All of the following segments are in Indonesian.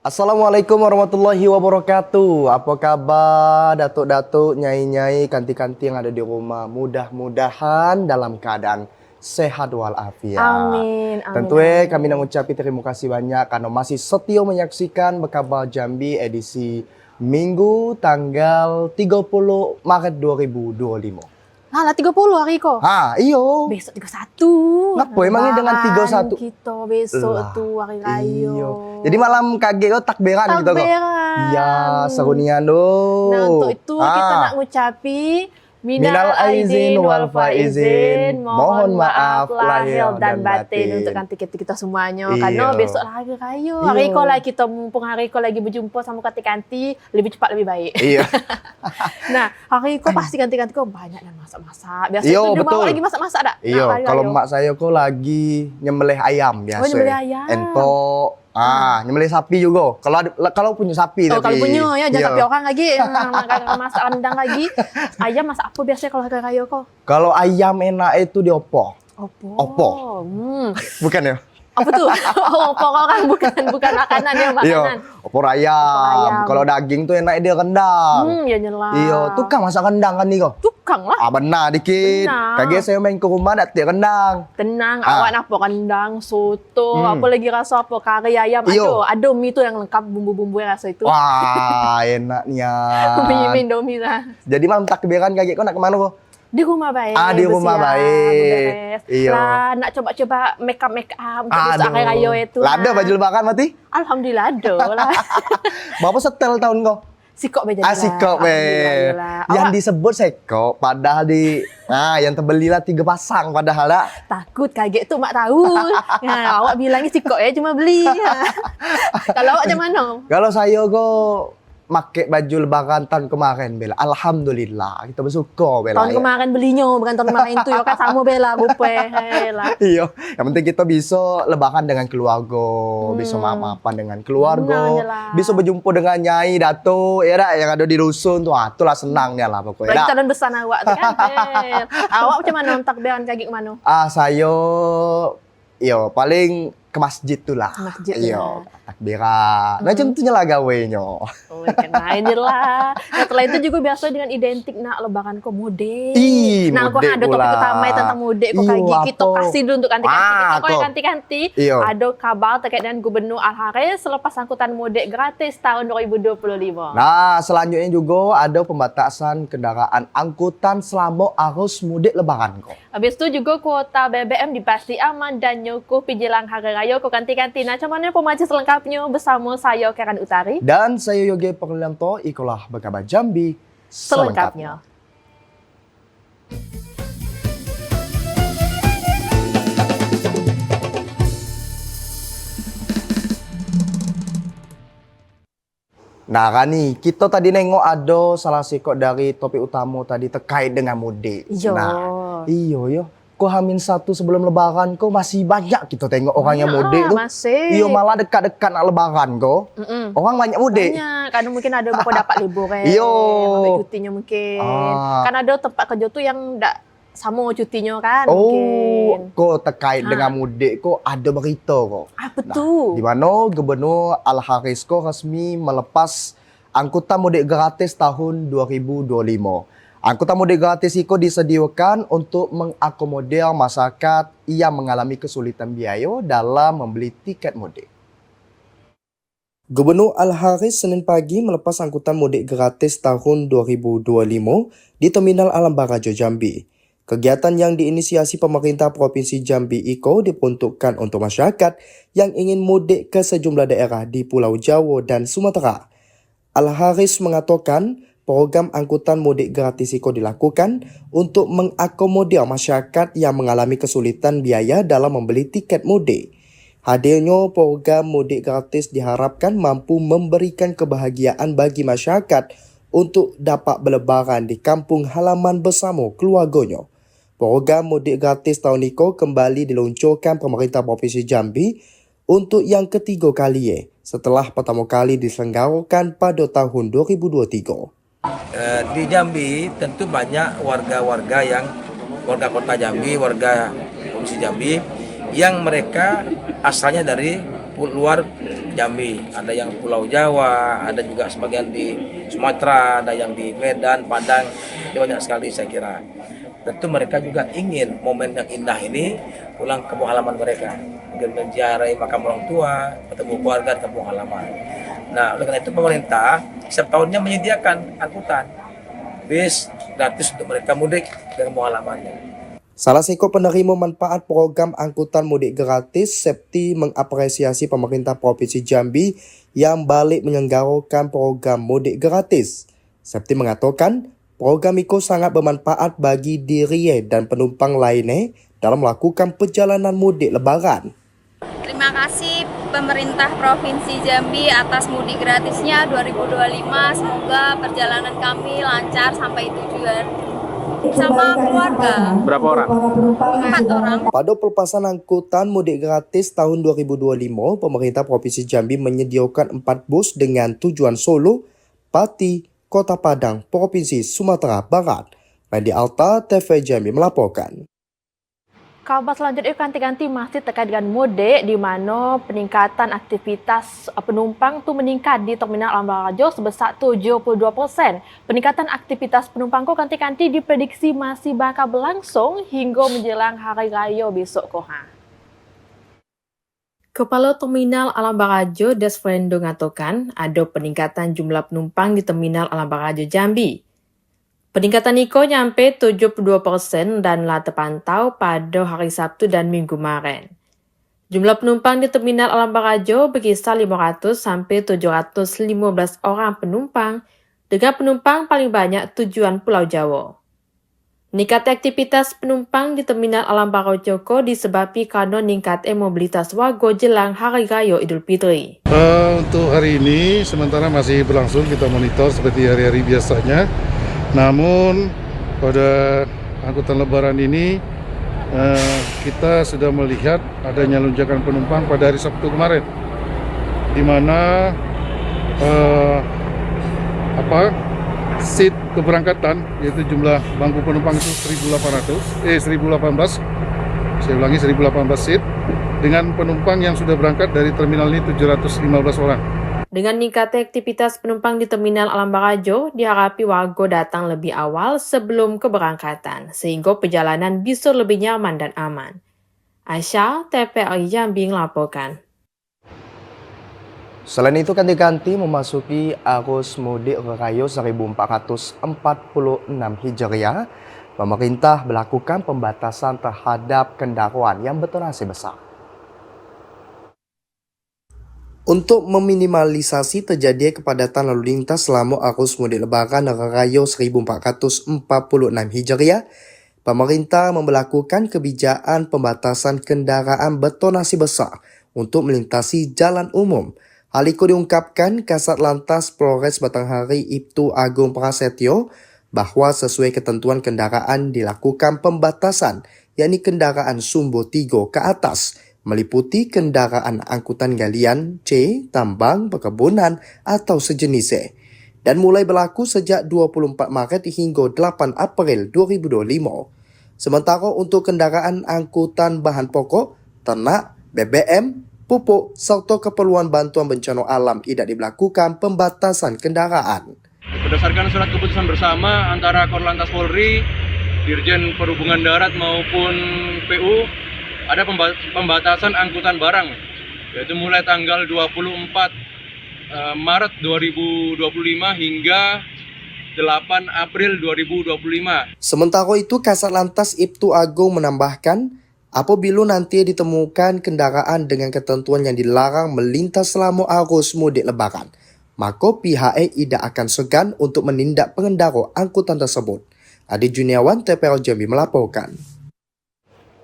Assalamualaikum warahmatullahi wabarakatuh. Apa kabar datuk-datuk, nyai-nyai, kanti-kanti yang ada di rumah? Mudah-mudahan dalam keadaan sehat walafiat. Amin, Tentu amin. kami nak ucapkan terima kasih banyak karena masih setia menyaksikan Berkabar Jambi edisi Minggu tanggal 30 Maret 2025. Alah 30 hari ko. Iyo. Besok 31. Ngapa emangnya dengan 31? Kita besok Lah, tu hari raya. Iyo. Jadi malam kaget lo takbiran gitu kok. Takbiran. Ya, serunian do. Nah, untuk itu kita nak ngucapi Minal aizin wal faizin. Mohon maaf lahir dan batin. untuk kanti kita semuanya. Iya. Karena besok lah hari raya. Hari ko lah kita mumpung hari ko lagi berjumpa sama kanti-kanti lebih cepat lebih baik. Iya. Nah, hari ko pasti kanti-kanti ko banyak dan masak-masak. Biasa Iyo, itu di betul. rumah lagi masak-masak dak? Iya, Nah, hari kalau raya. mak saya kok lagi nyembelih ayam biasa. nyembelih ayam. Entok. Nyembelih sapi juga. Kalau punya sapi Oh, tapi. kalau punya ya, jangan Iya. sapi orang lagi. Masak rendang lagi. Ayam masak apa biasanya kalau hari raya kok? Kalau ayam enak itu di opo. Opo. Bukan ya? Apa tuh? Opo orang bukan makanan ya, makanan. Iya, opor ayam. Kalau daging tuh enak dia rendang. Ya nyelah. Iya, tukang masak rendang kan nih kok. Tukang lah. Benar dikit. Benar. Kaget saya main ke rumah dak tiap rendang. Tenang, awak nak apa rendang, soto, apa lagi rasa apa kari ayam. Iyo. Ada mie tu yang lengkap bumbu-bumbu rasa itu. Wah, enaknya. Mie Indomie lah. Jadi malam takbiran kaget kok nak kemana kok? Di rumah baik. Di rumah bersiap, baik. beres. Iya. Lah, nak coba-coba make up untuk besok hari raya itu. Ada baju lebaran mati? Alhamdulillah ada lah. Bapak setel tahun kok? Sikok be jadi. Sikok be. Yang disebut sekok padahal yang terbelilah 3 pasang padahal dak. Takut kaget tu mak tahu. Awak bilangnya sikok ya cuma beli. Kalau awak macam mana? Kalau saya kok make baju lebaran tahun kemarin bela. Alhamdulillah kita bersyukur bela. Tahun kemarin belinya bukan tahun kemarin tu ya kan sama bela rupe. Lah. Iya, yang penting kita bisa lebaran dengan keluarga, bisa maaf-maafan dengan keluarga, Benar je lah. bisa berjumpa dengan nyai, datuk, ya dak, yang ada di rusun tu. Itulah senangnya lah pokoknya. Lagi dak. calon besar awak tu kan. Awak macam mana takbiran kaget ke mana? Saya paling ke masjid tu lah. Masjid Iya, takbiran. Macam tu lah gawenya. Oh, kena ini lah. Nah, setelah itu juga biasa dengan identik nak lebaran kau mudik. Nah, kau mudik ada topik pula. utama tentang mudik kau Iya, kayak kita apa? kasih dulu untuk kanti-kanti. Kita kau kok. kanti-kanti. Iya. Ada kabar terkait dengan Gubernur Al-Haris selepas angkutan mudik gratis tahun 2025. Nah, selanjutnya juga ada pembatasan kendaraan angkutan selama arus mudik lebaran kok. Habis itu juga kuota BBM dipasti aman dan nyukup jelang hari raya kau kanti-kanti. Nah, macam mana pemacu selengkapnya bersama saya Karen Utari. Dan saya Yogi Perlianto, ikulah Berkabar Jambi Selengkapnya. Nah kan nih, kita tadi nengok ada salah sikok dari topik utama tadi terkait dengan mudik. Iya. Nah, yo. Kok H-1 sebelum lebaran kok masih banyak kita tengok orang yang mudik tuh. Masih. Iya, malah dekat-dekat nak lebaran kok. Orang banyak mudik. Banyak. Kadang mungkin ada beberapa dapat libur Iyo. ambil cutinya mungkin. Kan ada tempat kerja tuh yang tak sama cutinya kan mungkin. Kok terkait dengan mudik kok ada berita kok. Apa tuh? Di mana Gubernur Al-Haris kok resmi melepas angkutan mudik gratis tahun 2025. Angkutan mudik gratis itu disediakan untuk mengakomodir masyarakat yang mengalami kesulitan biaya dalam membeli tiket mudik. Gubernur Al-Haris Senin pagi melepas angkutan mudik gratis tahun 2025 di Terminal Alam Barajo Jambi. Kegiatan yang diinisiasi pemerintah Provinsi Jambi itu diperuntukkan untuk masyarakat yang ingin mudik ke sejumlah daerah di Pulau Jawa dan Sumatera. Al-Haris mengatakan program angkutan mudik gratis itu dilakukan untuk mengakomodir masyarakat yang mengalami kesulitan biaya dalam membeli tiket mudik. Hadirnya program mudik gratis diharapkan mampu memberikan kebahagiaan bagi masyarakat untuk dapat berlebaran di kampung halaman bersama keluarganya. Program mudik gratis tahun ini kembali diluncurkan pemerintah Provinsi Jambi untuk yang ketiga kali setelah pertama kali diselenggarakan pada tahun 2023. Di Jambi tentu banyak warga-warga warga kota Jambi, warga Provinsi Jambi yang mereka asalnya dari luar Jambi, ada yang Pulau Jawa, ada juga sebagian di Sumatera, ada yang di Medan, Padang, itu banyak sekali saya kira. Tentu mereka juga ingin momen yang indah ini pulang ke kampung halaman mereka, mungkin menziarahi makam orang tua, ketemu keluarga di kampung halaman. Nah, oleh karena itu pemerintah setiap tahunnya menyediakan angkutan bis gratis untuk mereka mudik ke kampung halamannya. Salah satu penerima manfaat program angkutan mudik gratis, Septi mengapresiasi pemerintah Provinsi Jambi yang balik menyelenggarakan program mudik gratis. Septi mengatakan, program itu sangat bermanfaat bagi dirinya dan penumpang lainnya dalam melakukan perjalanan mudik lebaran. Terima kasih pemerintah Provinsi Jambi atas mudik gratisnya 2025. Semoga perjalanan kami lancar sampai tujuan. Sama keluarga. Berapa orang? 4 orang. Pada pelepasan angkutan mudik gratis tahun 2025, pemerintah Provinsi Jambi menyediakan 4 bus dengan tujuan Solo, Pati, Kota Padang, Provinsi Sumatera Barat. Randy Alta, TV Jambi melaporkan. Kabar selanjutnya ganti-ganti masih terkait dengan mudik, di mana peningkatan aktivitas penumpang itu meningkat di Terminal Alambarajo sebesar 72%. Peningkatan aktivitas penumpang ganti-ganti diprediksi masih bakal berlangsung hingga menjelang Hari Raya besok koha. Kepala Terminal Alambarajo Desfrendo mengatakan ada peningkatan jumlah penumpang di Terminal Alambarajo Jambi. Peningkatan itu nyampe 72% dan telah terpantau pada hari Sabtu dan Minggu kemarin. Jumlah penumpang di Terminal Alambarajo berkisar 500 sampai 715 orang penumpang, dengan penumpang paling banyak tujuan Pulau Jawa. Meningkatnya aktivitas penumpang di Terminal Alambarajo disebabkan karena meningkatnya mobilitas warga jelang Hari Raya Idul Fitri. Untuk hari ini sementara masih berlangsung, kita monitor seperti hari-hari biasanya. Namun pada angkutan lebaran ini kita sudah melihat adanya lonjakan penumpang pada hari Sabtu kemarin, di mana seat keberangkatan, yaitu jumlah bangku penumpang itu 1018. Saya ulangi, 1018 seat dengan penumpang yang sudah berangkat dari terminal ini 715 orang. Dengan meningkatnya aktivitas penumpang di Terminal Alambarajo, diharapkan warga datang lebih awal sebelum keberangkatan, sehingga perjalanan bisa lebih nyaman dan aman. Aisyah, TVRI Jambi melaporkan. Selain itu, ganti-ganti memasuki arus mudik Raya 1446 Hijriah, pemerintah melakukan pembatasan terhadap kendaraan yang bertonase besar. Untuk meminimalisasi terjadinya kepadatan lalu lintas selama arus mudik lebaran Raya 1446 Hijriah, pemerintah memberlakukan kebijakan pembatasan kendaraan bertonase besar untuk melintasi jalan umum. Hal itu diungkapkan Kasat Lantas Polres Batanghari Ibtu Agung Prasetyo bahwa sesuai ketentuan kendaraan dilakukan pembatasan, yakni kendaraan sumbu 3 ke atas, meliputi kendaraan angkutan galian, C, tambang, perkebunan, atau sejenisnya, dan mulai berlaku sejak 24 Maret hingga 8 April 2025. Sementara untuk kendaraan angkutan bahan pokok, ternak, BBM, pupuk, serta keperluan bantuan bencana alam tidak diberlakukan pembatasan kendaraan. Berdasarkan surat keputusan bersama antara Korlantas Polri, Dirjen Perhubungan Darat maupun PU, ada pembatasan angkutan barang, yaitu mulai tanggal 24 Maret 2025 hingga 8 April 2025. Sementara itu, Kasat Lantas Ibtu Agung menambahkan, apabila nanti ditemukan kendaraan dengan ketentuan yang dilarang melintas selama arus mudik lebaran, maka pihaknya tidak akan segan untuk menindak pengendara angkutan tersebut. Adi Juniawan, TPR Jambi melaporkan.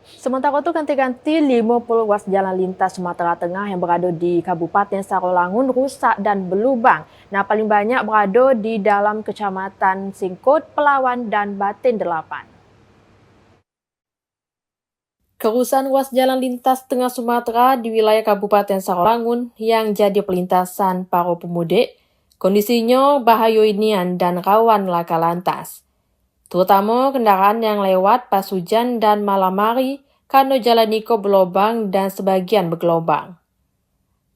Sementara itu ganti-ganti 50 ruas jalan lintas Sumatera Tengah yang berada di Kabupaten Sarolangun rusak dan berlubang. Nah, paling banyak berada di dalam Kecamatan Singkut, Pelawan, dan Batin 8. Kerusakan ruas jalan lintas tengah Sumatera di wilayah Kabupaten Sarolangun yang jadi pelintasan para pemudik, kondisinya bahaya inian dan rawan laka lantas. Terutama kendaraan yang lewat pas hujan dan malam hari, karena jalan itu berlubang dan sebagian bergelombang.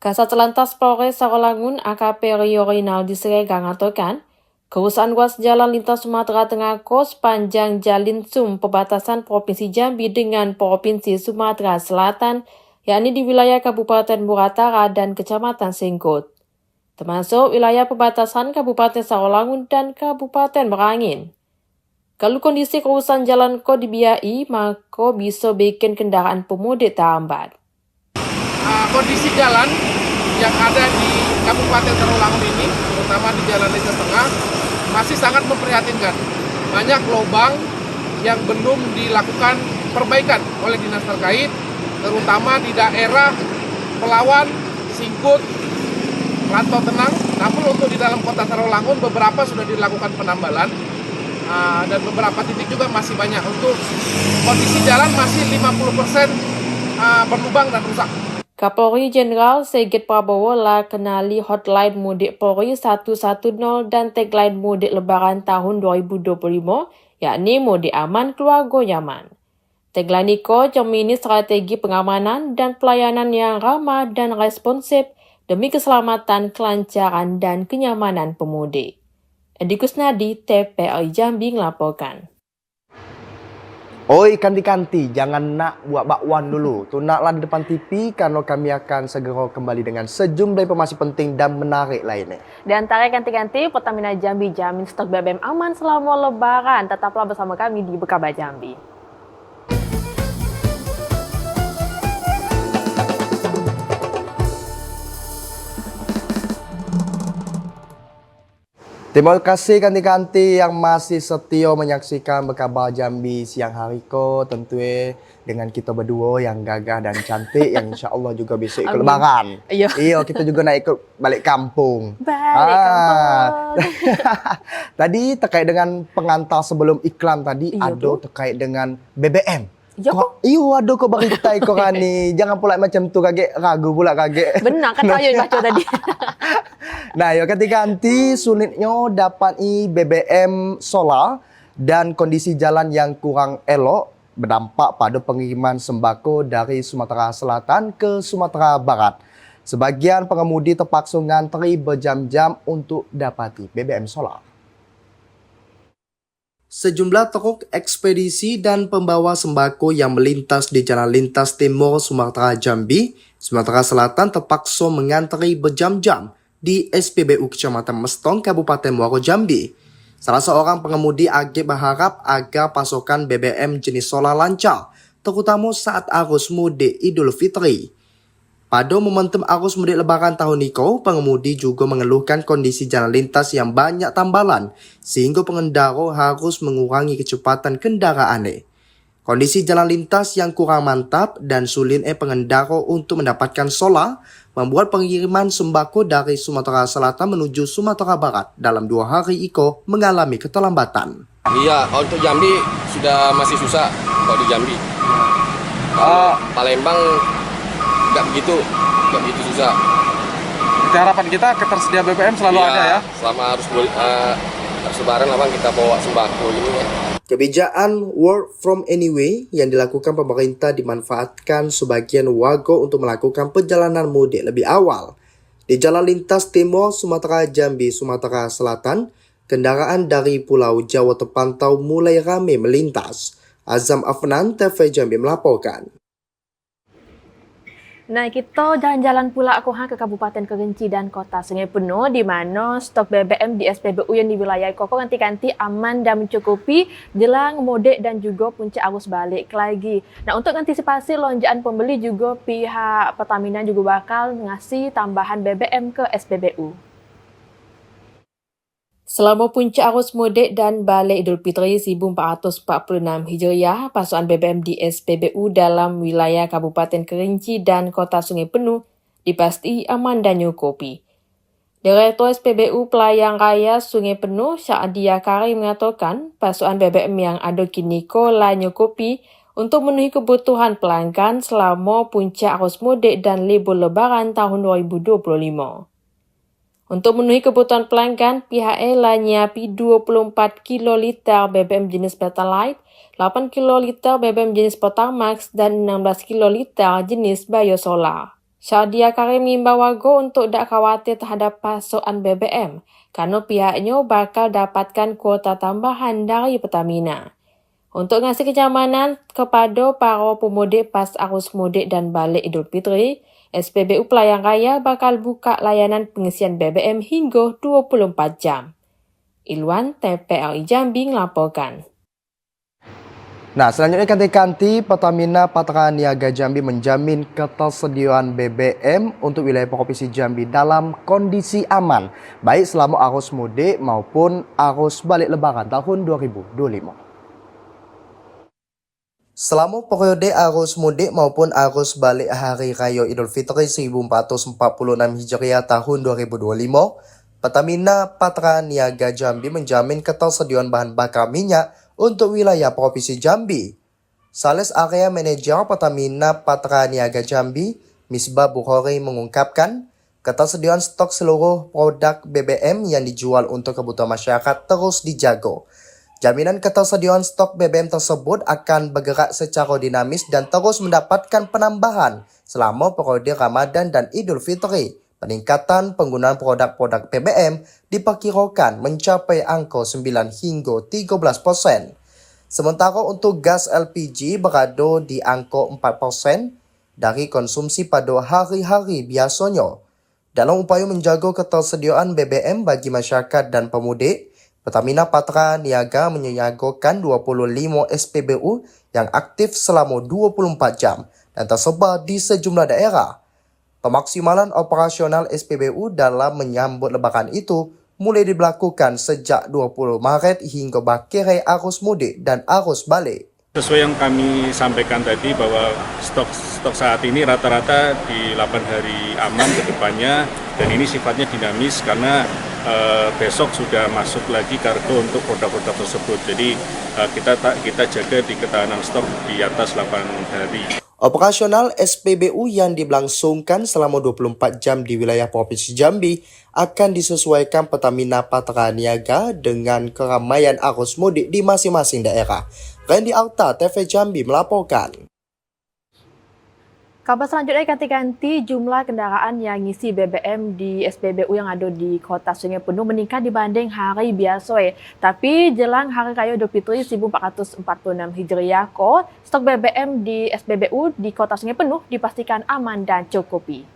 Kasat Lantas Polres Sarolangun AKP Rio Rinaldi Siregar mengatakan, kerusakan ruas jalan lintas Sumatera Tengah sepanjang Jalin Sum perbatasan Provinsi Jambi dengan Provinsi Sumatera Selatan, yakni di wilayah Kabupaten Muratara dan Kecamatan Singkut, termasuk wilayah perbatasan Kabupaten Sarolangun dan Kabupaten Merangin. Kalau kondisi kerusakan jalan dibiayai, maka bisa bikin kendaraan pemudik terhambat. Kondisi jalan yang ada di Kabupaten Sarolangun ini, terutama di Jalan Lintas Tengah, masih sangat memprihatinkan. Banyak lubang yang belum dilakukan perbaikan oleh dinas terkait, terutama di daerah Pelawan, Singkut, Rantau Tenang. Namun untuk di dalam kota Sarolangun beberapa sudah dilakukan penambalan, dan beberapa titik juga masih banyak. Untuk kondisi jalan masih 50% berlubang dan rusak. Kapolri Jenderal Sigit Prabowo lah kenali hotline mudik Polri 110 dan tagline mudik Lebaran tahun 2025, yakni mudik aman, keluarga nyaman. Tagline Niko cermini strategi pengamanan dan pelayanan yang ramah dan responsif demi keselamatan, kelancaran, dan kenyamanan pemudik. Edi Kusnadi, TVRI Jambi melaporkan. Oi kanti-kanti, jangan nak buat bakwan dulu. Tunaklah di depan TV karena kami akan segera kembali dengan sejumlah informasi penting dan menarik lainnya. Di antara ganti-ganti, Pertamina Jambi jamin stok BBM aman selama Lebaran. Tetaplah bersama kami di Bekaba Jambi. Terima kasih kanti-kanti yang masih setia menyaksikan Bekaba Jambi siang hari ko. Tentu dengan kita berdua yang gagah dan cantik yang insya Allah juga bisa ikut lebaran. Iya, kita juga nak ikut balik kampung. Kampung. Tadi terkait dengan pengantar sebelum iklan tadi, ada terkait dengan BBM. Iyo, ada kau berita kau ni. Jangan pula macam tu kaget, ragu pula kaget. Benar kan saya baca tadi. Nah, ya ganti-ganti sulitnya dapat BBM solar dan kondisi jalan yang kurang elok berdampak pada pengiriman sembako dari Sumatera Selatan ke Sumatera Barat. Sebagian pengemudi terpaksa ngantri berjam-jam untuk dapati BBM solar. Sejumlah truk ekspedisi dan pembawa sembako yang melintas di Jalan Lintas Timur Sumatera Jambi, Sumatera Selatan terpaksa mengantri berjam-jam di SPBU Kecamatan Mestong, Kabupaten Muaro Jambi. Salah seorang pengemudi agak berharap agar pasokan BBM jenis solar lancar, terutama saat arus mudik Idul Fitri. Pada momentum arus mudik Lebaran tahun ini, pengemudi juga mengeluhkan kondisi jalan lintas yang banyak tambalan, sehingga pengendara harus mengurangi kecepatan kendaraannya. Kondisi jalan lintas yang kurang mantap dan sulitnya pengendara untuk mendapatkan solar membuat pengiriman sembako dari Sumatera Selatan menuju Sumatera Barat dalam 2 hari Iko mengalami keterlambatan. Iya, untuk Jambi sudah masih susah kalau di Jambi. Palembang nggak begitu susah. Harapan kita ketersediaan BBM selalu ada ya. Selama harus Lebaran abang kita bawa sembako ini ya. Kebijakan work from anywhere yang dilakukan pemerintah dimanfaatkan sebagian warga untuk melakukan perjalanan mudik lebih awal. Di Jalan Lintas Timur Sumatera Jambi, Sumatera Selatan, kendaraan dari Pulau Jawa terpantau mulai ramai melintas. Azam Afnan, TV Jambi melaporkan. Nah, kita jalan-jalan pula ke Kabupaten Kerinci dan Kota Sungai Penuh, di mana stok BBM di SPBU yang di wilayah Koko ganti-ganti aman dan mencukupi jelang mudik dan juga puncak arus balik lagi. Nah, untuk antisipasi lonjakan pembeli juga pihak Pertamina juga bakal ngasih tambahan BBM ke SPBU. Selama puncak arus mudik dan balik Idul Fitri 1446 Hijriah, pasokan BBM di SPBU dalam wilayah Kabupaten Kerinci dan Kota Sungai Penuh dipasti aman dan nyukupi. Direktur SPBU Pelayang Raya Sungai Penuh, Syadia Karim mengatakan pasokan BBM yang ada kini lah nyukupi untuk memenuhi kebutuhan pelanggan selama puncak arus mudik dan libur Lebaran tahun 2025. Untuk memenuhi kebutuhan pelanggan, pihak ELA nyiapi 24 kiloliter BBM jenis Pertalite, 8 kiloliter BBM jenis Pertamax, dan 16 kiloliter jenis Biosolar. Syadia Karim mengimbau warga untuk tidak khawatir terhadap pasokan BBM, karena pihaknya bakal dapatkan kuota tambahan dari Pertamina. Untuk ngasih kenyamanan kepada para pemudik pas arus mudik dan balik Idul Fitri, SPBU Pelayan Raya bakal buka layanan pengisian BBM hingga 24 jam. Ilwan TPRI Jambi melaporkan. Nah, selanjutnya kanti-kanti Pertamina Patra Niaga Jambi menjamin ketersediaan BBM untuk wilayah Provinsi Jambi dalam kondisi aman, baik selama arus mudik maupun arus balik lebaran tahun 2025. Selama periode arus mudik maupun arus balik Hari Raya Idul Fitri 1446 Hijriah tahun 2025, Pertamina Patra Niaga Jambi menjamin ketersediaan bahan bakar minyak untuk wilayah Provinsi Jambi. Sales Area Manager Pertamina Patra Niaga Jambi, Misbah Bukhari mengungkapkan, ketersediaan stok seluruh produk BBM yang dijual untuk kebutuhan masyarakat terus dijaga. Jaminan ketersediaan stok BBM tersebut akan bergerak secara dinamis dan terus mendapatkan penambahan selama periode Ramadan dan Idul Fitri. Peningkatan penggunaan produk-produk BBM diperkirakan mencapai angka 9 hingga 13%. Sementara untuk gas LPG berada di angka 4% dari konsumsi pada hari-hari biasanya. Dalam upaya menjaga ketersediaan BBM bagi masyarakat dan pemudik, Pertamina Patra Niaga menyiagakan 25 SPBU yang aktif selama 24 jam dan tersebar di sejumlah daerah. Pemaksimalan operasional SPBU dalam menyambut lebaran itu mulai diberlakukan sejak 20 Maret hingga berakhirnya arus mudik dan arus balik. Sesuai yang kami sampaikan tadi bahwa stok saat ini rata-rata di 8 hari aman ke depannya, dan ini sifatnya dinamis karena besok sudah masuk lagi kargo untuk produk-produk tersebut. Jadi kita jaga di ketahanan stok di atas 8 hari. Operasional SPBU yang diberlangsungkan selama 24 jam di wilayah Provinsi Jambi akan disesuaikan Pertamina Patra Niaga dengan keramaian arus mudik di masing-masing daerah. Randy Arta, TV Jambi melaporkan. Kabar selanjutnya ganti-ganti jumlah kendaraan yang ngisi BBM di SPBU yang ada di Kota Sungai Penuh meningkat dibanding hari biasa. Tapi jelang Hari Raya Idul Fitri 1446 Hijriah, stok BBM di SPBU di Kota Sungai Penuh dipastikan aman dan cukupi.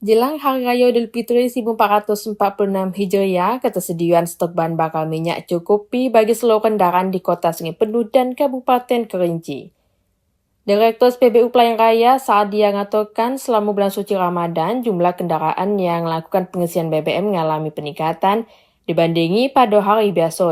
Jelang Hari Raya Idul Fitri 1446 Hijriah, ketersediaan stok bahan bakar minyak cukupi bagi seluruh kendaraan di Kota Sungai Penuh dan Kabupaten Kerinci. Direktur SPBU Pelayan Raya Syadia mengatakan selama bulan suci Ramadan, jumlah kendaraan yang melakukan pengisian BBM mengalami peningkatan dibandingi pada hari biasa.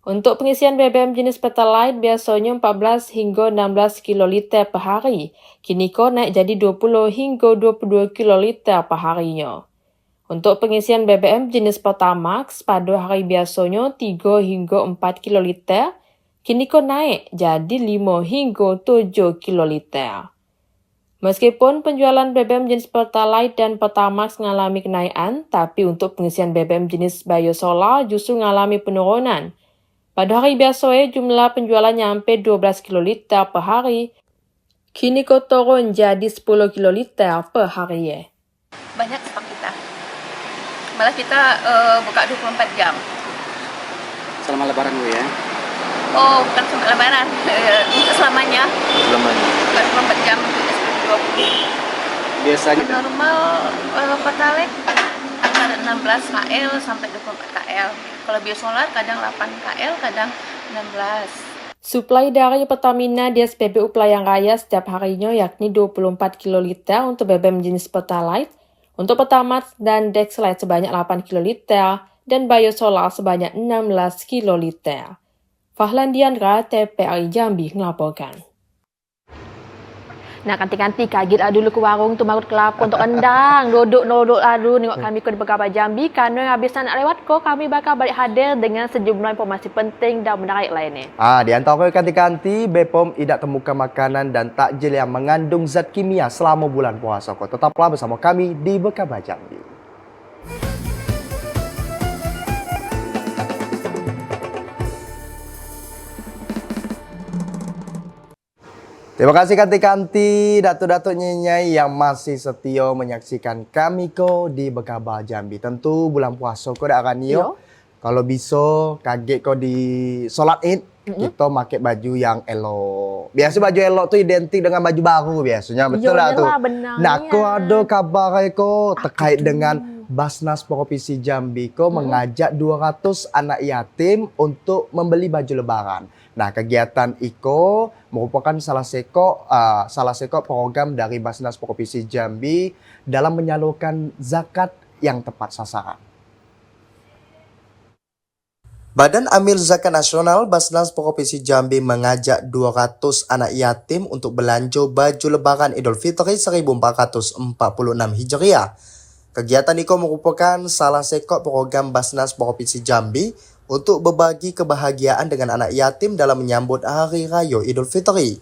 Untuk pengisian BBM jenis Pertalite biasanya 14 hingga 16 kiloliter per hari, kini naik jadi 20 hingga 22 kiloliter per harinya. Untuk pengisian BBM jenis Pertamax pada hari biasanya 3 hingga 4 kiloliter, kini naik jadi 5 hingga 7 kiloliter. Meskipun penjualan BBM jenis Pertalite dan Pertamax mengalami kenaikan, tapi untuk pengisian BBM jenis Biosolar justru mengalami penurunan. Pada hari biasa, jumlah penjualan nyampe 12 kiloliter per hari, kini turun jadi 10 kiloliter per hari. Banyak stok kita. Malah kita buka 24 jam. Selama lebaran Bu ya? Oh, bukan sampai lebaran, untuk selamanya. Selamanya. Bukan 24 jam untuk SPB20. Biasanya Normal Pertalite antara 16 KL sampai 24 KL. Kalau biosolar kadang 8 KL, kadang 16. Suplai dari Pertamina di SPBU Pelayan Raya setiap harinya yakni 24 kiloliter untuk BBM jenis Pertalite, untuk Pertamax dan Dexlite sebanyak 8 kiloliter, dan Biosolar sebanyak 16 kiloliter. Fahlan Diandra, TPRI Jambi melaporkan. Nah, ganti-ganti kaget dulu ke warung tu marut kelapa untuk rendang. Duduk dulu nengok kami ke Bekabah Jambi. Karena yang habis nak lewat kami bakal balik hadir dengan sejumlah informasi penting dan menarik lainnya. Di antara ganti-ganti, BPOM tidak temukan makanan dan takjil yang mengandung zat kimia selama bulan puasa. Tetaplah bersama kami di Bekabah Jambi. Terima kasih kanti-kanti, datuk-datuk nyenyai yang masih setia menyaksikan kami ko di Bekabah Jambi. Tentu bulan puasa ko dak akan yo. Kalau bisa kaget ko di solat Id, kita pakai baju yang elok. Biasa baju elok tuh identik dengan baju baru biasanya, betul tak tuh? Nah, ko ada kabar ko terkait dengan Basnas Provinsi Jambi ko mengajak 200 anak yatim untuk membeli baju lebaran. Nah, kegiatan Iko merupakan salah satu program dari Basnas Provinsi Jambi dalam menyalurkan zakat yang tepat sasaran. Badan Amil Zakat Nasional Basnas Provinsi Jambi mengajak 200 anak yatim untuk belanja baju lebaran Idul Fitri 1446 Hijriah. Kegiatan Iko merupakan salah satu program Basnas Provinsi Jambi untuk berbagi kebahagiaan dengan anak yatim dalam menyambut Hari Raya Idul Fitri.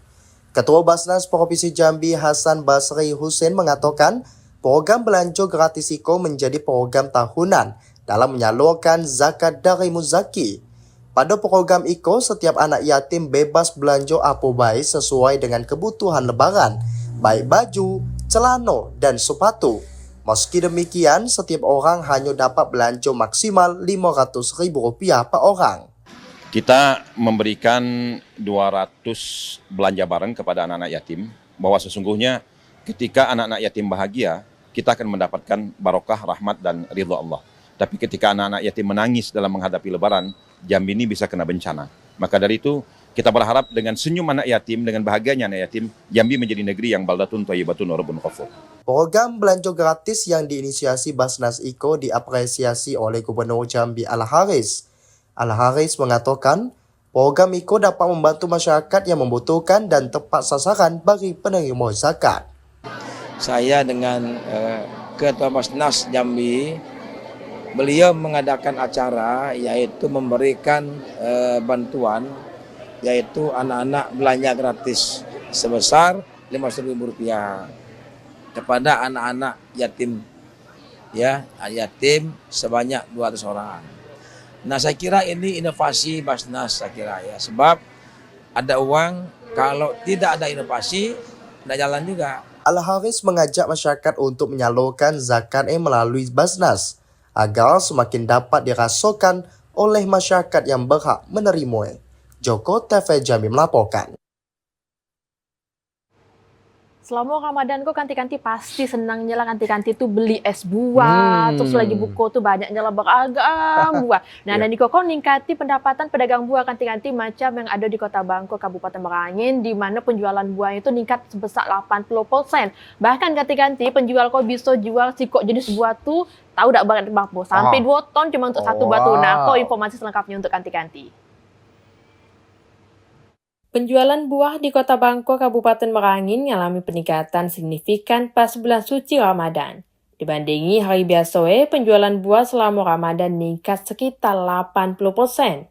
Ketua Basnas Provinsi Jambi Hasan Basri Hussein mengatakan program belanja gratis Iko menjadi program tahunan dalam menyalurkan zakat dari muzaki. Pada program Iko, setiap anak yatim bebas belanja apa baik sesuai dengan kebutuhan lebaran, baik baju, celana, dan sepatu. Meski demikian, setiap orang hanya dapat belanja maksimal Rp500.000 per orang. Kita memberikan 200 belanja bareng kepada anak-anak yatim, bahwa sesungguhnya ketika anak-anak yatim bahagia, kita akan mendapatkan barokah, rahmat, dan ridho Allah. Tapi ketika anak-anak yatim menangis dalam menghadapi lebaran, Jambi ini bisa kena bencana. Maka dari itu, kita berharap dengan senyum anak yatim, dengan bahagianya anak yatim, Jambi menjadi negeri yang baldatun thayyibatun wa rabbun ghafur. Program belanja gratis yang diinisiasi Basnas Iko diapresiasi oleh Gubernur Jambi Al-Haris. Al-Haris mengatakan, program Iko dapat membantu masyarakat yang membutuhkan dan tepat sasaran bagi penerima zakat. Saya dengan Ketua Basnas Jambi, beliau mengadakan acara yaitu memberikan bantuan yaitu anak-anak belanja gratis sebesar Rp500.000 kepada anak-anak yatim, ya, yatim sebanyak 200 orang. Nah, saya kira ini inovasi Basnas, saya kira ya, sebab ada uang, kalau tidak ada inovasi tidak jalan juga. Al-Haris mengajak masyarakat untuk menyalurkan zakat melalui Basnas agar semakin dapat dirasakan oleh masyarakat yang berhak menerima. Joko TV Jambi melaporkan. Selama Ramadan kok kanti-kanti pasti senangnya lah kanti-kanti tuh beli es buah, terus lagi buku tuh banyaknya lah beragam buah. Nah, dan di kok ningkati pendapatan pedagang buah kanti-kanti macam yang ada di Kota Bangko, Kabupaten Merangin, di mana penjualan buahnya itu ningkat sebesar 80%. Bahkan kanti-kanti penjual kok bisa jual si kok jenis buah tuh tahu tak banget berapa, sampai 2 ton cuma untuk satu batu. Nah, kok informasi selengkapnya untuk kanti-kanti. Penjualan buah di Kota Bangko, Kabupaten Merangin mengalami peningkatan signifikan pas bulan suci Ramadan. Dibandingi hari biasa, penjualan buah selama Ramadan meningkat sekitar 80%.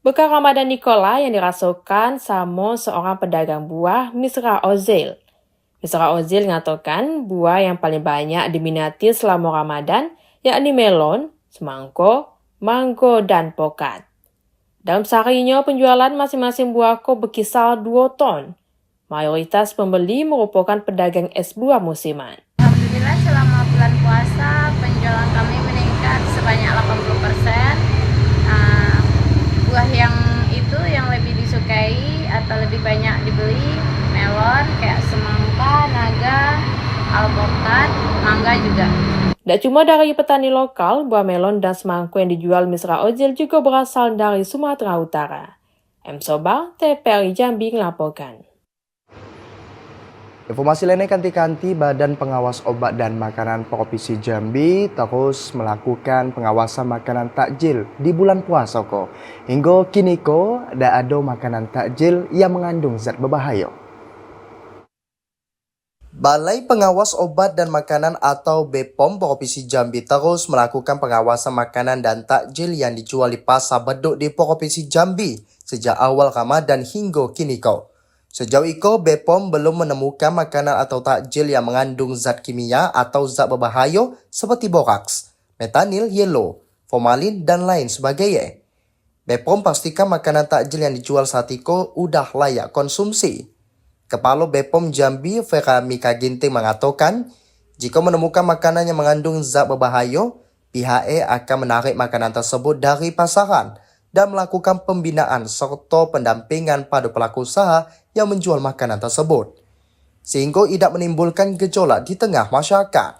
Bekal Ramadan Nikola yang dirasakan sama seorang pedagang buah, Misra Ozil. Misra Ozil mengatakan buah yang paling banyak diminati selama Ramadan yakni melon, semangka, mangga, dan pokat. Dalam seharinya, penjualan masing-masing buah kok berkisar 2 ton. Mayoritas pembeli merupakan pedagang es buah musiman. Alhamdulillah selama bulan puasa penjualan kami meningkat sebanyak 80%. Buah yang itu yang lebih disukai atau lebih banyak dibeli melon kayak semangka, naga, alpukat, mangga juga. Tidak cuma dari petani lokal, buah melon dan semangka yang dijual Misra Ozil juga berasal dari Sumatera Utara. M. Soba, TVRI Jambi melaporkan. Informasi lainnya kanti-kanti Badan Pengawas Obat dan Makanan Provinsi Jambi terus melakukan pengawasan makanan takjil di bulan puasa kok. Hingga kini kok tidak ada makanan takjil yang mengandung zat berbahaya. Balai Pengawas Obat dan Makanan atau BPOM Provinsi Jambi terus melakukan pengawasan makanan dan takjil yang dijual di pasar beduk di Provinsi Jambi sejak awal Ramadan hingga kini kau. Sejauh itu, BPOM belum menemukan makanan atau takjil yang mengandung zat kimia atau zat berbahaya seperti boraks, metanil, yellow, formalin, dan lain sebagainya. BPOM pastikan makanan takjil yang dijual saat itu udah layak konsumsi. Kepala Bepom Jambi Veronica Ginting mengatakan, jika menemukan makanan yang mengandung zat berbahaya, pihak akan menarik makanan tersebut dari pasaran dan melakukan pembinaan serta pendampingan pada pelaku usaha yang menjual makanan tersebut, sehingga tidak menimbulkan gejolak di tengah masyarakat.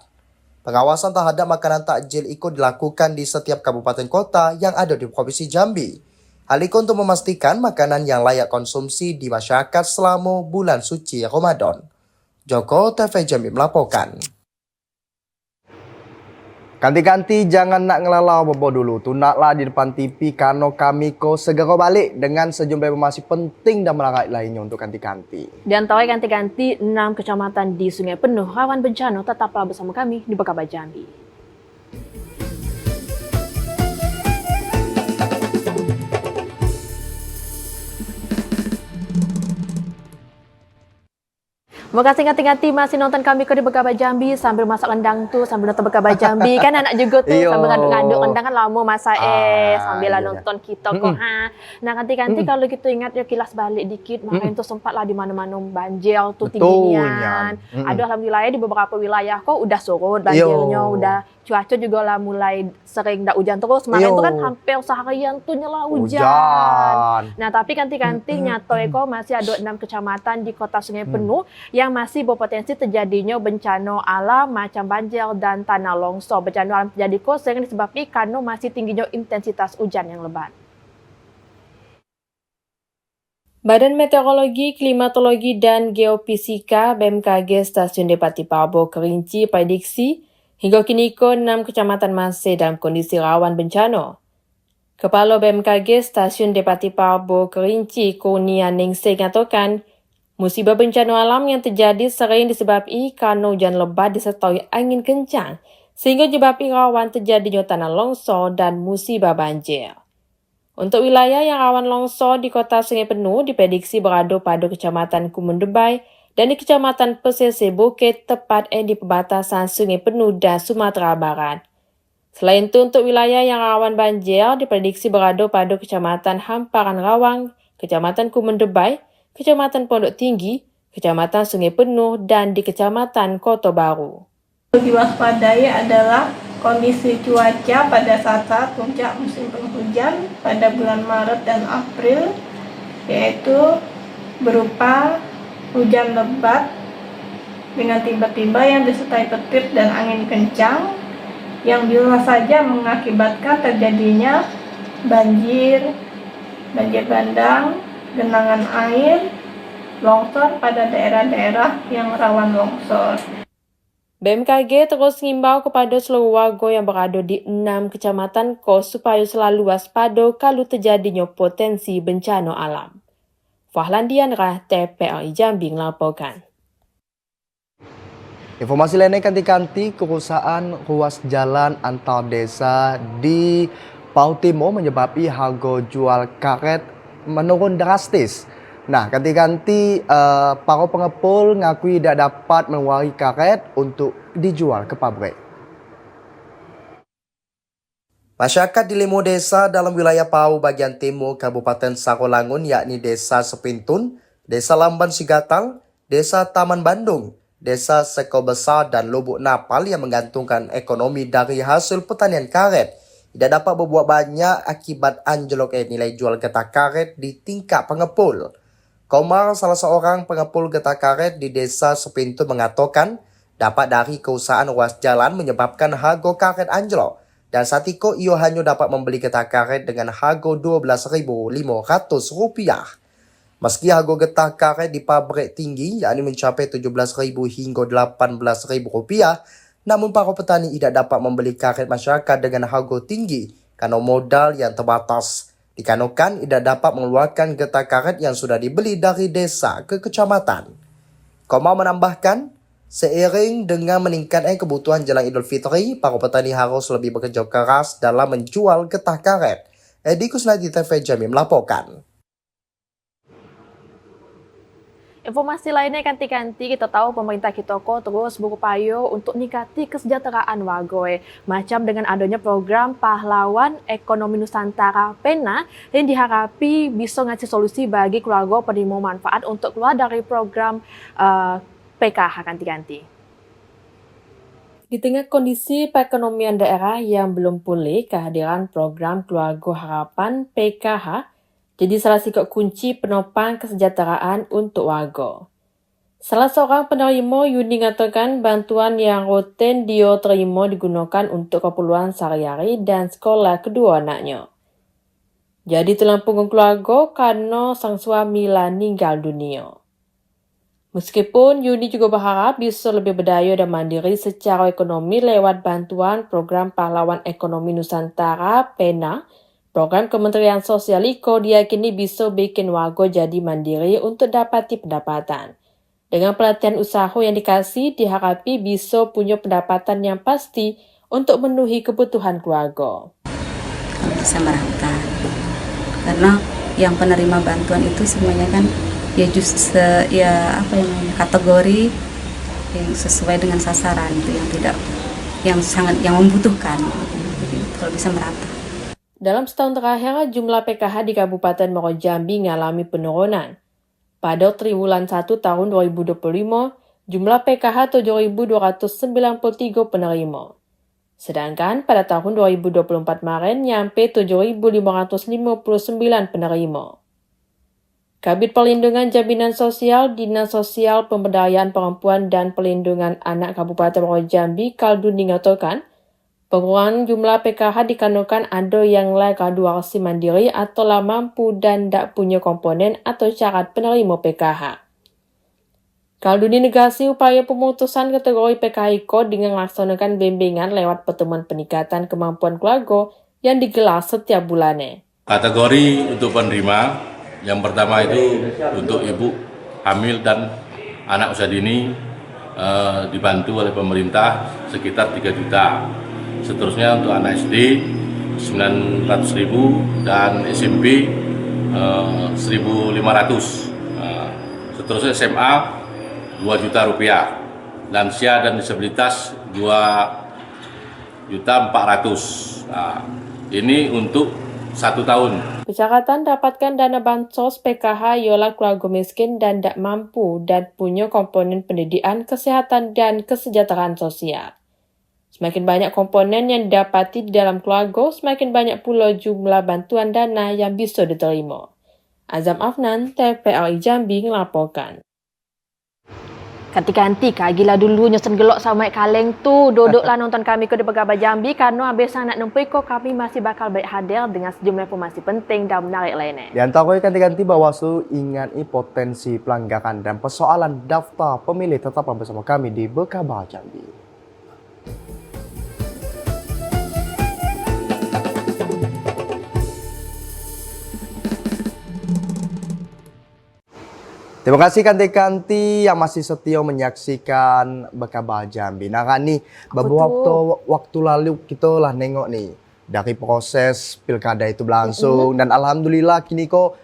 Pengawasan terhadap makanan takjil ikut dilakukan di setiap kabupaten kota yang ada di Provinsi Jambi. Hal itu untuk memastikan makanan yang layak konsumsi di masyarakat selama bulan suci Ramadan. Joko TV Jambi melaporkan. Ganti-ganti jangan nak ngelalau bobo dulu. Tunaklah di depan TV karena kami ko segera balik dengan sejumlah informasi penting dan menarik lainnya untuk ganti-ganti. Di antara ganti-ganti 6 kecamatan di Sungai Penuh rawan bencana, tetaplah bersama kami di Bekaba Jambi. Terima kasih ganti-ganti masih nonton kami di Bekaba Jambi sambil masak rendang tuh, sambil nonton Bekaba Jambi kan anak juga tuh sambil ngaduk rendang kan lama masa sambil nonton kita kok Nah ganti-ganti kalau gitu ingat ya kilas balik dikit makanya tuh sempatlah di mana-mana banjir tuh tinggian. Ada alhamdulillah di beberapa wilayah kok udah surut banjirnya, udah cuaca juga lah mulai sering dak hujan terus. Kemarin tuh kan hampir seharian tuh nyala hujan. Nah tapi ganti-ganti nyata kok masih ada 6 kecamatan di kota Sungai Penuh yang masih berpotensi terjadinya bencana alam macam banjir dan tanah longsor. Bencana alam terjadi kok sering disebabkan karena masih tingginya intensitas hujan yang lebat. Badan Meteorologi, Klimatologi, dan Geofisika BMKG Stasiun Depati Parbo Kerinci prediksi hingga kini 6 kecamatan masih dalam kondisi rawan bencana. Kepala BMKG Stasiun Depati Parbo Kerinci Kurnia Ningsih mengatakan, musibah bencana alam yang terjadi sering disebabkan karena hujan lebat disertai angin kencang, sehingga menyebabkan rawan terjadinya tanah longsor dan musibah banjir. Untuk wilayah yang rawan longsor di kota Sungai Penuh diprediksi berada pada Kecamatan Kumendebai dan di Kecamatan Pesisir Bukit tepat di perbatasan Sungai Penuh dan Sumatera Barat. Selain itu untuk wilayah yang rawan banjir diprediksi berada pada Kecamatan Hamparan Rawang, Kecamatan Kumendebai, Kecamatan Pondok Tinggi, Kecamatan Sungai Penuh, dan di Kecamatan Kota Baru. Diwaspadai adalah kondisi cuaca pada saat puncak musim penghujan pada bulan Maret dan April, yaitu berupa hujan lebat dengan tiba-tiba yang disertai petir dan angin kencang yang bisa saja mengakibatkan terjadinya banjir bandang, genangan air, longsor pada daerah-daerah yang rawan longsor. BMKG terus mengimbau kepada seluruh warga yang berada di 6 kecamatan KOS supaya selalu waspada kalau terjadinya potensi bencana alam. Fahlan Dianrah, TPRI Jambi melaporkan. Informasi lainnya kanti-kanti kerusakan ruas jalan antar desa di Pau Timur menyebabkan harga jual karet menurun drastis. Nah, ganti-ganti para pengepul ngakui tidak dapat mengeluarkan karet untuk dijual ke pabrik. Masyarakat di 5 desa dalam wilayah Pau bagian timur Kabupaten Sarolangun yakni Desa Sepintun, Desa Lamban Sigatal, Desa Taman Bandung, Desa Seko Besar dan Lubuk Napal yang menggantungkan ekonomi dari hasil pertanian karet tidak dapat berbuat banyak akibat anjlok nilai jual getah karet di tingkat pengepul. Komar, salah seorang pengepul getah karet di Desa Sepintun mengatakan dapat dari kerusakan ruas jalan menyebabkan harga karet anjlok dan saat itu ia hanya dapat membeli getah karet dengan harga Rp12.500. Meski harga getah karet di pabrik tinggi yakni mencapai Rp17.000 hingga Rp18.000, namun para petani tidak dapat membeli karet masyarakat dengan harga tinggi karena modal yang terbatas. Dikarenakan tidak dapat mengeluarkan getah karet yang sudah dibeli dari desa ke kecamatan. Komar menambahkan, seiring dengan meningkatnya kebutuhan jelang Idul Fitri, para petani harus lebih bekerja keras dalam menjual getah karet. Edi Kusnadi TV Jambi melaporkan. Informasi lainnya kanti-kanti kita tahu pemerintah kita terus berupaya untuk ningkati kesejahteraan warga. Macam dengan adanya program Pahlawan Ekonomi Nusantara PENA yang diharapkan bisa ngasih solusi bagi keluarga penerima manfaat untuk keluar dari program PKH kanti-kanti. Di tengah kondisi perekonomian daerah yang belum pulih, kehadiran program Keluarga Harapan PKH jadi salah satu kunci penopang kesejahteraan untuk warga. Salah seorang penerima Yuni mengatakan bantuan yang rutin dia terima digunakan untuk keperluan sehari-hari dan sekolah kedua anaknya. Jadi tulang punggung keluarga karena sang suami lah meninggal dunia. Meskipun Yuni juga berharap bisa lebih berdaya dan mandiri secara ekonomi lewat bantuan program Pahlawan Ekonomi Nusantara PENA, program Kementerian Sosial IKO diyakini bisa bikin warga jadi mandiri untuk dapati pendapatan. Dengan pelatihan usaha yang dikasih, diharapkan bisa punya pendapatan yang pasti untuk memenuhi kebutuhan keluarga. Bisa merata. Karena yang penerima bantuan itu semuanya kan kategori yang sesuai dengan sasaran itu yang membutuhkan. Jadi, kalau bisa merata. Dalam setahun terakhir, jumlah PKH di Kabupaten Muaro Jambi mengalami penurunan. Pada triwulan 1 tahun 2025, jumlah PKH 7.293 penerima. Sedangkan pada tahun 2024 kemarin nyampe 7.559 penerima. Kabid Perlindungan Jaminan Sosial, Dinas Sosial Pemberdayaan Perempuan dan Perlindungan Anak Kabupaten Muaro Jambi, Kalduni mengatakan, penurunan jumlah PKH dikarenakan ada yang lah graduasi mandiri atau lah mampu dan tak punya komponen atau syarat penerima PKH. Kalduni negasi upaya pemutusan kategori PKH IKO dengan melaksanakan bimbingan lewat pertemuan peningkatan kemampuan keluarga yang digelar setiap bulannya. Kategori untuk penerima, yang pertama itu untuk ibu hamil dan anak usia dini dibantu oleh pemerintah sekitar 3 juta. Seterusnya untuk anak SD 900.000 dan SMP 1.500. Seterusnya SMA 2 juta rupiah. Lansia dan disabilitas 2.400.000. Ini untuk 1 tahun. Pencatatan dapatkan dana bansos PKH ialah keluarga miskin dan tak mampu dan punya komponen pendidikan, kesehatan, dan kesejahteraan sosial. Semakin banyak komponen yang didapati di dalam keluarga, semakin banyak pula jumlah bantuan dana yang bisa diterima. Azam Afnan, TVRI Jambi melaporkan. Kanti-kanti kagilah dulu nyosen gelok sama kaleng tu duduklah nonton kami ke Begabah Jambi karena habis nak nempuh kami masih bakal baik hadir dengan sejumlah informasi penting dan menarik lainnya. Di antara kanti-kanti Bawaslu ingat potensi pelanggaran dan persoalan daftar pemilih tetap bersama kami di Begabah Jambi. Terima kasih kanti-kanti yang masih setia menyaksikan Begabah Jambi. Nah kan nih, beberapa waktu lalu kita lah nengok nih dari proses pilkada itu berlangsung dan alhamdulillah kini kok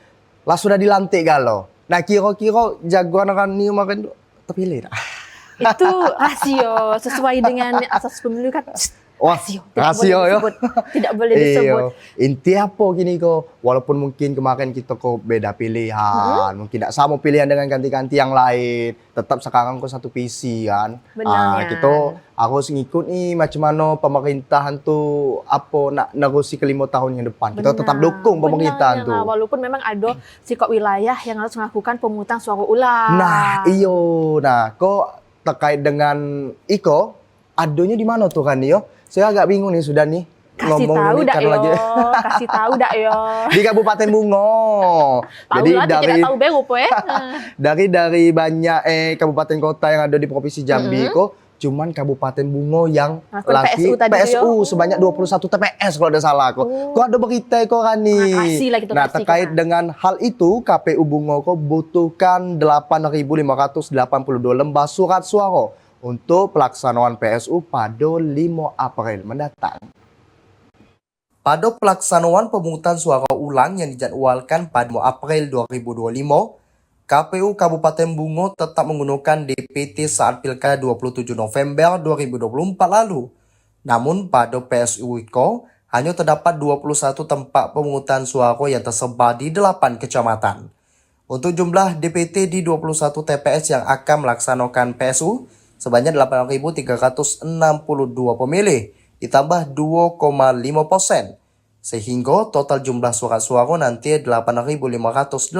lah sudah dilantik galau. Nah kira-kira jagoan kan nih kemarin terpilih. Itu rasio sesuai dengan asas pemilu kan. Rasio ya. Tidak boleh disebut. Inti apa gini kok, walaupun mungkin kemarin kita kok beda pilihan, mungkin tidak sama pilihan dengan ganti-ganti yang lain, tetap sekarang kok satu visi kan. Kita harus ngikut nih macam mana pemerintahan tuh apa nak nerusi ke 5 tahun yang depan. Kita tetap dukung pemerintahan tuh. Walaupun memang ada sikap wilayah yang harus melakukan pemungutan suara ulang. Nah, kok terkait dengan Iko, adonya di mana tuh kan yo? Saya agak bingung nih sudah nih. Kasih tahu dak yo, kasih tahu dak yo. Di Kabupaten Bungo. Jadi dari tahu baru po ya. dari banyak kabupaten kota yang ada di Provinsi Jambi kok cuman Kabupaten Bungo yang lagi PSU sebanyak 21 TPS kalau tidak salah kok. Kok ada berita kok kan nih. Nah, terkait dengan hal itu KPU Bungo kok butuhkan 8.582 lembar surat suara untuk pelaksanaan PSU pada 5 April mendatang. Pada pelaksanaan pemungutan suara ulang yang dijadwalkan pada 5 April 2025, KPU Kabupaten Bungo tetap menggunakan DPT saat Pilkada 27 November 2024 lalu. Namun pada PSU Iko hanya terdapat 21 tempat pemungutan suara yang tersebar di 8 kecamatan. Untuk jumlah DPT di 21 TPS yang akan melaksanakan PSU sebanyak 8.362 pemilih ditambah 2,5%. Sehingga total jumlah surat-suara nanti 8.582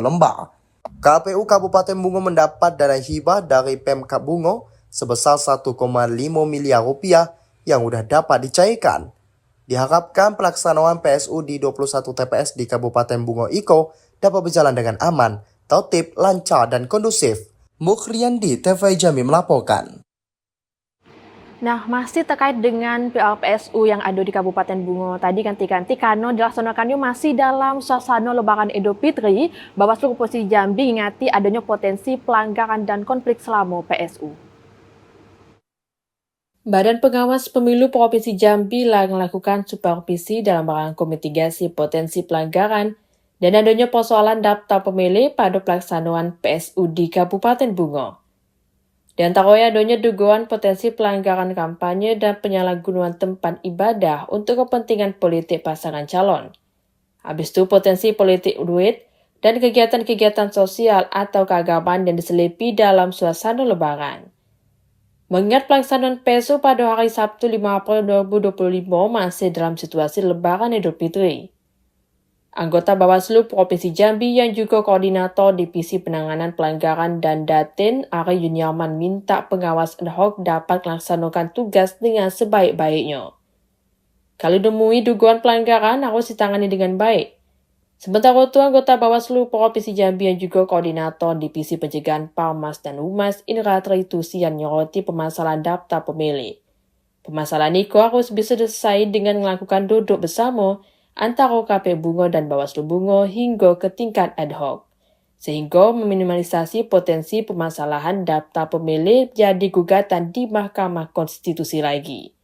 lembar. KPU Kabupaten Bungo mendapat dana hibah dari Pemkab Bungo sebesar 1,5 miliar rupiah yang sudah dapat dicairkan. Diharapkan pelaksanaan PSU di 21 TPS di Kabupaten Bungo Iko dapat berjalan dengan aman, tertib, lancar, dan kondusif. Mukriandi, TV Jambi melaporkan. Nah, masih terkait dengan PSU yang ada di Kabupaten Bungo tadi ganti-ganti karena dilaksanakannya masih dalam suasana Lebaran Idul Fitri, Bawaslu Provinsi Jambi ingati adanya potensi pelanggaran dan konflik selama PSU. Badan Pengawas Pemilu Provinsi Jambi melakukan supervisi dalam rangka mitigasi potensi pelanggaran dan adanya persoalan daftar pemilih pada pelaksanaan PSU di Kabupaten Bungo. Di antaranya adanya dugaan potensi pelanggaran kampanye dan penyalahgunaan tempat ibadah untuk kepentingan politik pasangan calon. Habis itu potensi politik duit dan kegiatan-kegiatan sosial atau keagamaan yang diselipi dalam suasana Lebaran. Mengingat pelaksanaan PSU pada hari Sabtu 5 April 2025 masih dalam situasi Lebaran Idul Fitri. Anggota Bawaslu Provinsi Jambi yang juga Koordinator Divisi Penanganan Pelanggaran dan Datin, Ari Yuniarman minta pengawas ad hoc dapat melaksanakan tugas dengan sebaik-baiknya. Kalau ditemui dugaan pelanggaran harus ditangani dengan baik. Sementara itu, anggota Bawaslu Provinsi Jambi yang juga Koordinator Divisi Pencegahan Parmas dan Humas Indra Tritusi yang nyoroti permasalahan daftar pemilih. Permasalahan itu harus bisa selesai dengan melakukan duduk bersama antara KPU Bungo dan Bawaslu Bungo hingga ke tingkat ad hoc, sehingga meminimalisasi potensi permasalahan daftar pemilih jadi gugatan di Mahkamah Konstitusi lagi.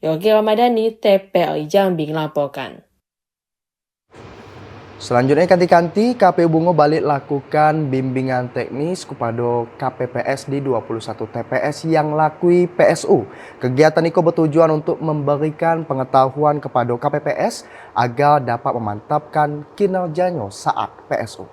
Yogi Ramadhani, TPRI Jambi melaporkan. Selanjutnya kanti-kanti KPU Bungo balik lakukan bimbingan teknis kepada KPPS di 21 TPS yang lakui PSU. Kegiatan itu bertujuan untuk memberikan pengetahuan kepada KPPS agar dapat memantapkan kinerjanya saat PSU.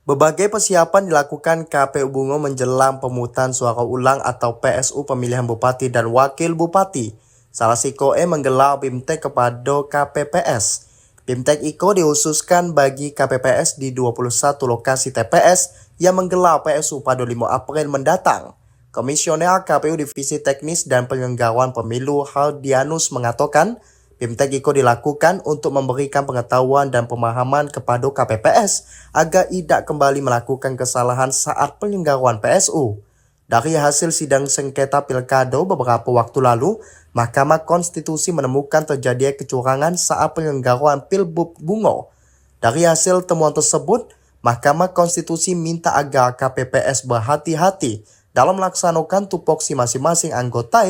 Berbagai persiapan dilakukan KPU Bungo menjelang pemungutan suara ulang atau PSU pemilihan Bupati dan Wakil Bupati. Salah sikoe menggelar BIMTEK kepada KPPS. BIMTEK Iko dihususkan bagi KPPS di 21 lokasi TPS yang menggelar PSU pada 5 April mendatang. Komisioner KPU Divisi Teknis dan Penyelenggaraan Pemilu Hardianus mengatakan, BIMTEK Iko dilakukan untuk memberikan pengetahuan dan pemahaman kepada KPPS agar tidak kembali melakukan kesalahan saat penyelenggaraan PSU. Dari hasil sidang sengketa Pilkada beberapa waktu lalu, Mahkamah Konstitusi menemukan terjadi kecurangan saat penyelenggaraan Pilbub Bungo. Dari hasil temuan tersebut, Mahkamah Konstitusi minta agar KPPS berhati-hati dalam melaksanakan tupoksi masing-masing anggota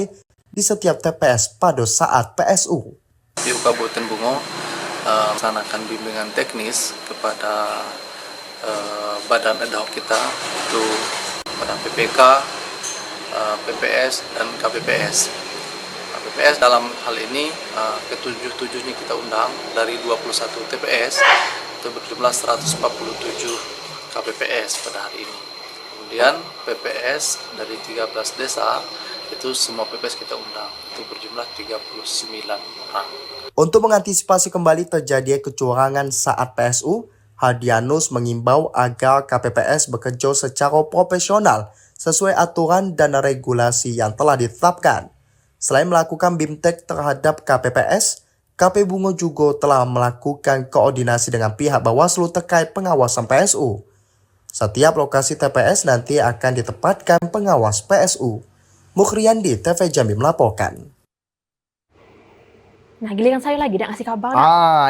di setiap TPS pada saat PSU. KPU Kabupaten Bungo melaksanakan bimbingan teknis kepada badan ad hoc kita, itu pada PPK, PPS, dan KPPS. KPPS dalam hal ini ketujuh-tujuhnya kita undang dari 21 TPS, itu berjumlah 147 KPPS pada hari ini. Kemudian PPS dari 13 desa, itu semua PPS kita undang, itu berjumlah 39 orang. Untuk mengantisipasi kembali terjadi kecurangan saat PSU, Hardianus mengimbau agar KPPS bekerja secara profesional sesuai aturan dan regulasi yang telah ditetapkan. Selain melakukan BIMTEK terhadap KPPS, KPU Bungo juga telah melakukan koordinasi dengan pihak Bawaslu terkait pengawasan PSU. Setiap lokasi TPS nanti akan ditempatkan pengawas PSU. Mukriandi, TV Jambi melaporkan. Nah, giliran saya lagi dah ngasih kabar.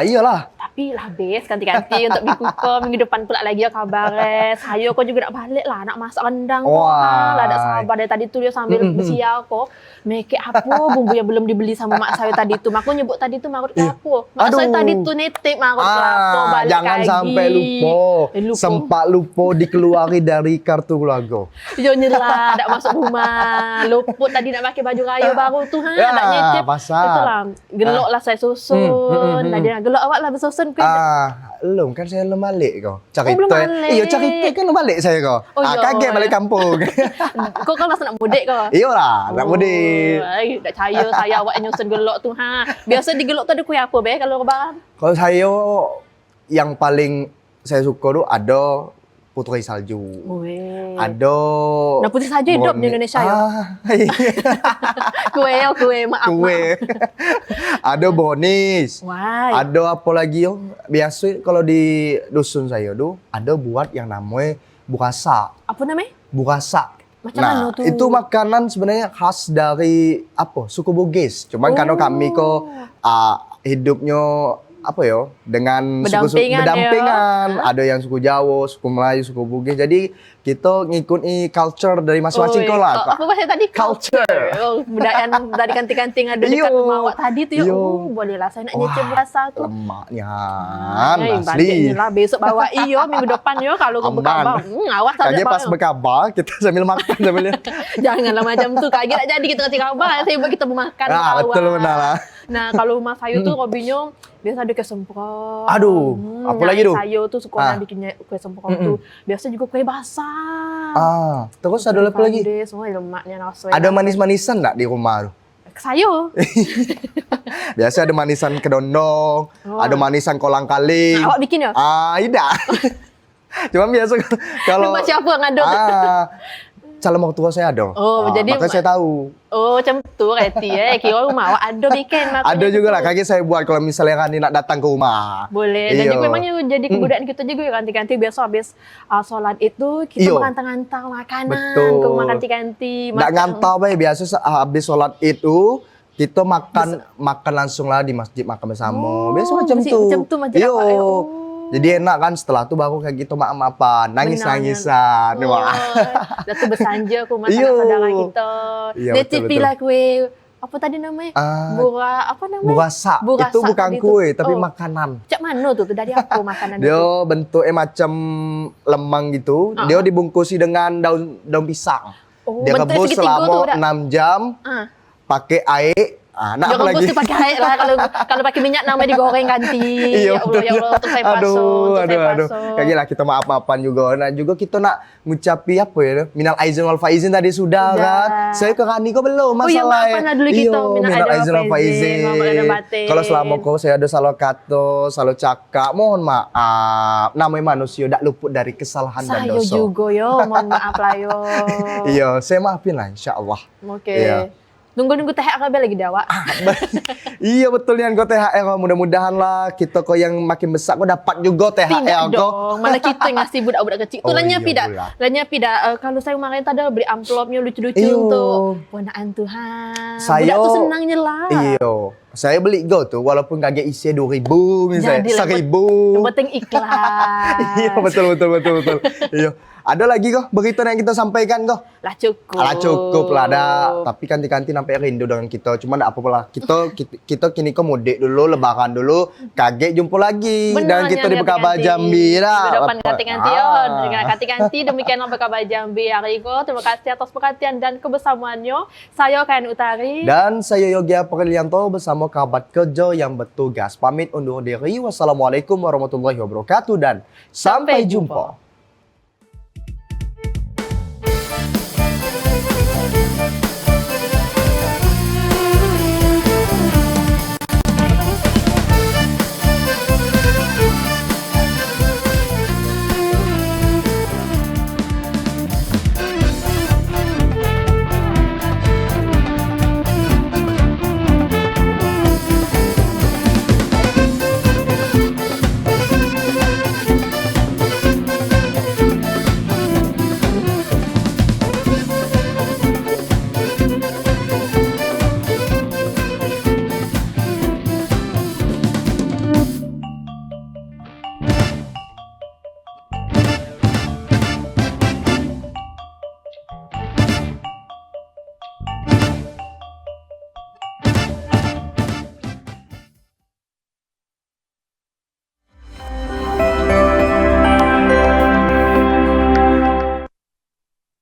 Iyalah. Tapi lah bes ganti-ganti untuk minggu ke minggu depan pula lagi ya kabar. Saya kok juga nak balik lah nak masak rendang kok. Lah ada sabar dari tadi tu dia sambil bersiar kok. Make apa bumbu yang belum dibeli sama mak saya tadi tu. Mak nyebut tadi tu marut kelapa. Mak saya tadi tu nitip marut kelapa balik jangan lagi. sampai lupa. Sempat lupa dikeluari dari kartu keluarga. Yo nyerah nak masuk rumah. Luput tadi nak pakai baju raya baru tu nak nyicip. Itulah gelok lah saya susun. Tadi nak gelok awak lah bersusun ke. Belum kan saya belum balik kau. Cerita. belum balik. Iya cerita kan belum balik saya kau. Kaget balik kampung. Kau kan rasa nak mudik kau? Iyalah, nak mudik. Tak percaya saya awak nyusun gelok tu Biasa di gelok tu ada kuih apa kalau lebaran? Kalau saya yang paling saya suka tu ada putri salju. Ada Nah, putri salju hidup di Indonesia ya. Kue maaf. Ada brownies. Wah. Ada apa lagi yo? Biasa kalau di dusun saya tu ada buat yang namanya burasa. Apa namanya? Burasa. Macam mana tu? Itu makanan sebenarnya khas dari suku Bugis. Cuman karena kami kok hidupnya dengan berdampingan. Ada yang suku Jawa, suku Melayu, suku Bugis. Jadi kita ngikuti culture dari masing-masing lah. Apa bahasa tadi? Culture. Budaya dari kanting-kanting ada dekat rumah awak tadi tu. Boleh lah saya nak nyicip burasa tu. Lemaknya. Asli. Lah besok bawa minggu depan kalau kau berkabar. Awas saja. Kaget pas berkabar kita sambil makan sambil. Janganlah macam tu. Kaget nak jadi kita kasih kabar. Saya buat kita bermakan. Betul benar lah. Nah, kalau rumah saya tu hobinya biasa ada kue semprot. Aduh, apa lagi tu? Saya tu suka bikin kue semprot tu. Biasa juga kue basah. Terus ada apa lagi? Semua lemaknya nasi. Ada manis-manisan tak di rumah tu? Sayur. Biasa ada manisan kedondong, ada manisan kolang-kaling. Awak bikin ya? Tidak. Cuma biasa kalau Rumah siapa yang ada? calon mertua saya ada. Jadi makanya saya tahu. Macam tu reti kira rumah awak ada bikin. Ada juga lah, kaget saya buat kalau misalnya Rani nak datang ke rumah. Boleh. Dan juga memangnya jadi kebudayaan kita juga ganti-ganti biasa habis solat itu kita mengantar-antar makanan ke rumah ganti-ganti. Tak ngantar biasa habis solat itu kita makan langsung lah di masjid makan bersama. Biasa macam tu. Macam tu masjid apa? Jadi enak kan setelah tu baru kayak gitu maaf-maafan, nangis-nangisan. Wah. Dah tu bersanja ke rumah saudara kita. Nicipilah kue apa tadi namanya? Burasa. Itu bukan kue tapi makanan. Cak mana tu? Dari apa makanan itu? Dia bentuknya macam lemang gitu. Dia dibungkusi dengan daun pisang. Dia rebus selama 6 jam. Pakai air. Nak apa lagi? Pakai air lah. Kalau pakai minyak namanya digoreng ganti. Ya Allah, untuk saya pasung. Aduh. Kagilah kita maaf-maafan juga. Nah juga kita nak ngucapi minal aizin wal faizin tadi sudah kan. Saya ke Rani kok belum masalah. Maafkan dulu kita. Minal aizin wal faizin. Kalau selama kau saya ada salah kata, salah cakap, mohon maaf. Namanya manusia tak luput dari kesalahan dan dosa. Saya juga mohon maaf lah Iya, saya maafin lah insya-Allah. Oke. Nunggu THR lagi dah awak. Iya betul yang kau THR. Mudah-mudahan lah kita kau yang makin besar kau dapat juga THR kau. Malah kita ngasih budak-budak kecil. Tu lanya pida. Kalau saya kemarin tadi beri amplopnya lucu-lucu untuk ponaan Tuhan. Budak tu senangnya lah. Iya. Saya beli go tu walaupun kaget isi 2,000 misalnya. 1,000. Yang penting ikhlas. Iya betul. Iya. Ada lagi kok berita yang kita sampaikan kok? Lah cukup lah dah. Tapi kanti-kanti nampak rindu dengan kita. Cuma tak apa-apa lah. Kita kini kok mudik dulu, lebaran dulu. Kaget jumpa lagi. Dan kita di Berkabar Jambi lah. Depan kanti-kanti dengan kanti-kanti demikianlah Berkabar Jambi hari ini. Terima kasih atas perhatian dan kebersamaannya. Saya Kayan Utari. Dan saya Yogia Prilianto bersama kerabat kerja yang bertugas. Pamit undur diri. Wassalamualaikum warahmatullahi wabarakatuh dan sampai jumpa.